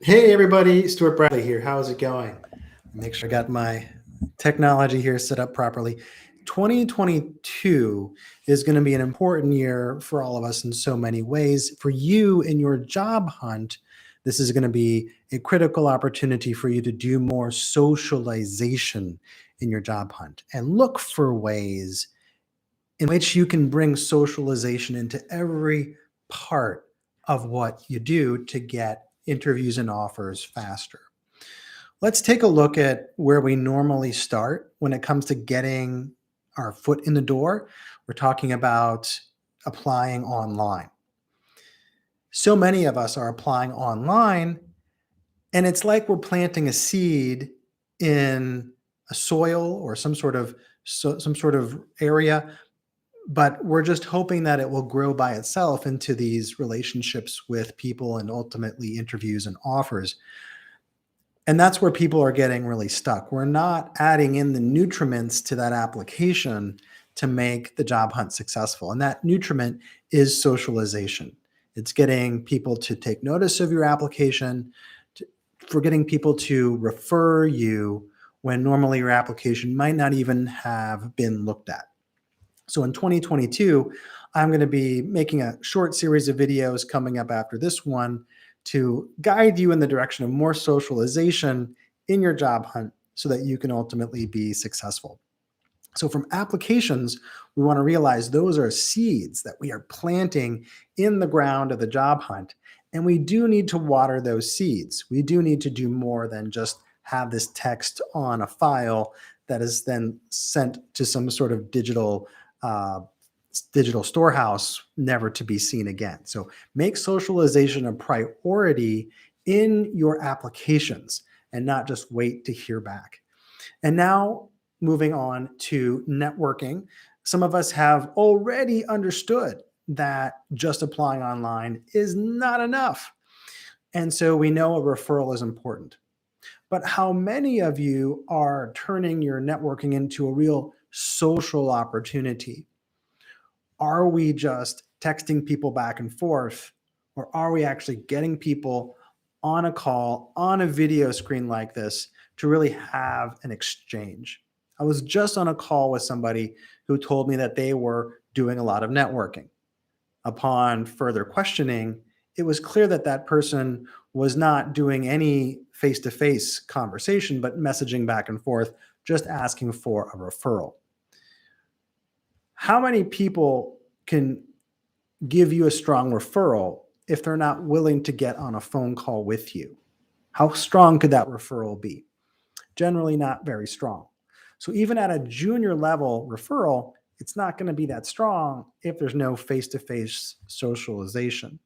Hey everybody, Stuart Bradley here. How's it going? Make sure I got my technology here set up properly. 2022 is going to be an important year for all of us in so many ways. For you in your job hunt, this is going to be a critical opportunity for you to do more socialization in your job hunt and look for ways in which you can bring socialization into every part of what you do to get interviews and offers faster. Let's take a look at where we normally start when it comes to getting our foot in the door. We're talking about applying online. So many of us are applying online, and it's like we're planting a seed in a soil or some sort of area, but we're just hoping that it will grow by itself into these relationships with people and ultimately interviews and offers. And that's where people are getting really stuck. We're not adding in the nutriments to that application to make the job hunt successful. And that nutriment is socialization. It's getting people to take notice of your application, for getting people to refer you when normally your application might not even have been looked at. So in 2022, I'm going to be making a short series of videos coming up after this one to guide you in the direction of more socialization in your job hunt so that you can ultimately be successful. So from applications, we want to realize those are seeds that we are planting in the ground of the job hunt. And we do need to water those seeds. We do need to do more than just have this text on a file that is then sent to some sort of uh, digital storehouse, never to be seen again. So make socialization a priority in your applications and not just wait to hear back. And now moving on to networking, some of us have already understood that just applying online is not enough. And so we know a referral is important. But how many of you are turning your networking into a real social opportunity? Are we just texting people back and forth, or are we actually getting people on a call, on a video screen like this to really have an exchange? I was just on a call with somebody who told me that they were doing a lot of networking. Upon further questioning, it was clear that that person was not doing any face to face conversation, but messaging back and forth, just asking for a referral. How many people can give you a strong referral if they're not willing to get on a phone call with you? How strong could that referral be? Generally, not very strong. So, even at a junior level referral, it's not going to be that strong if there's no face to face socialization.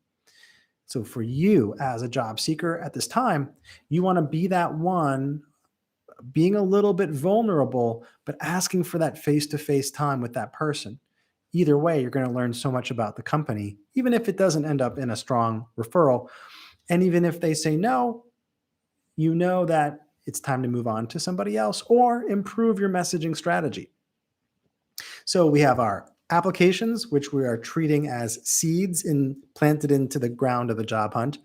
So, for you as a job seeker at this time, you want to be that one being a little bit vulnerable, but asking for that face to face time with that person. Either way, you're going to learn so much about the company, even if it doesn't end up in a strong referral. And even if they say no, you know that it's time to move on to somebody else or improve your messaging strategy. So we have our applications, which we are treating as seeds planted into the ground of the job hunt.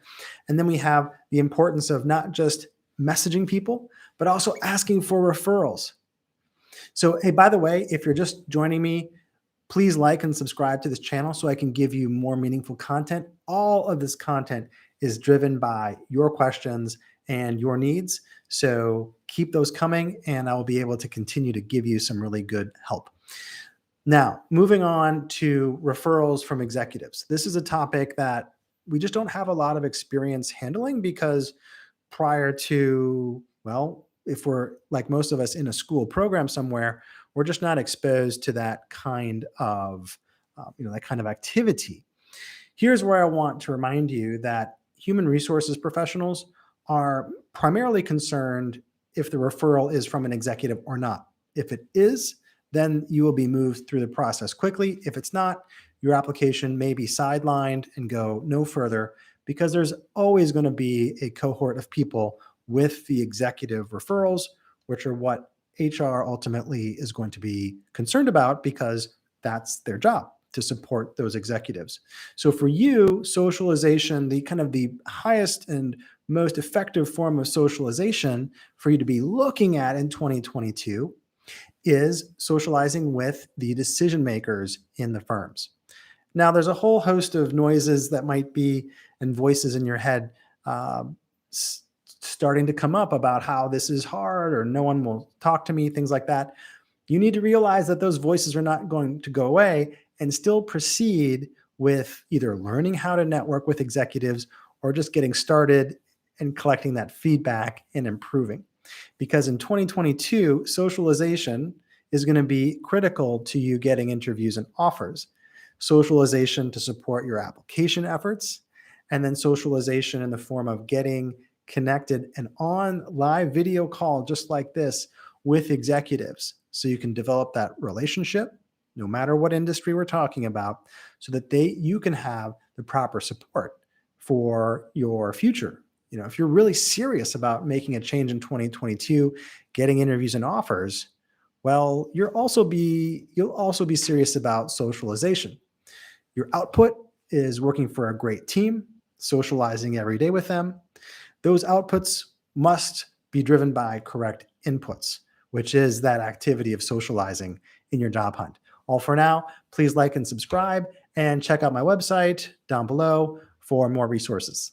And then we have the importance of not just messaging people, but also asking for referrals. So, hey, by the way, if you're just joining me, please like and subscribe to this channel so I can give you more meaningful content. All of this content is driven by your questions and your needs. So keep those coming, and I will be able to continue to give you some really good help. Now, moving on to referrals from executives. This is a topic that we just don't have a lot of experience handling because prior to, well, if we're like most of us in a school program somewhere, we're just not exposed to that kind of, that kind of activity. Here's where I want to remind you that human resources professionals are primarily concerned if the referral is from an executive or not. If it is, then you will be moved through the process quickly. If it's not, your application may be sidelined and go no further because there's always going to be a cohort of people with the executive referrals, which are what HR ultimately is going to be concerned about because that's their job to support those executives. So for you, socialization, the kind of the highest and most effective form of socialization for you to be looking at in 2022 is socializing with the decision makers in the firms. Now, there's a whole host of noises that might be and voices in your head um, starting to come up about how this is hard or no one will talk to me, things like that. You need to realize that those voices are not going to go away and still proceed with either learning how to network with executives or just getting started and collecting that feedback and improving. Because in 2022, socialization is going to be critical to you getting interviews and offers. Socialization to support your application efforts, and then socialization in the form of getting connected and on live video call, just like this, with executives. So you can develop that relationship, no matter what industry we're talking about, so that you can have the proper support for your future. If you're really serious about making a change in 2022, getting interviews and offers, well, you'll also be serious about socialization. Your output is working for a great team, socializing every day with them. Those outputs must be driven by correct inputs, which is that activity of socializing in your job hunt. All for now, please like and subscribe and check out my website down below for more resources.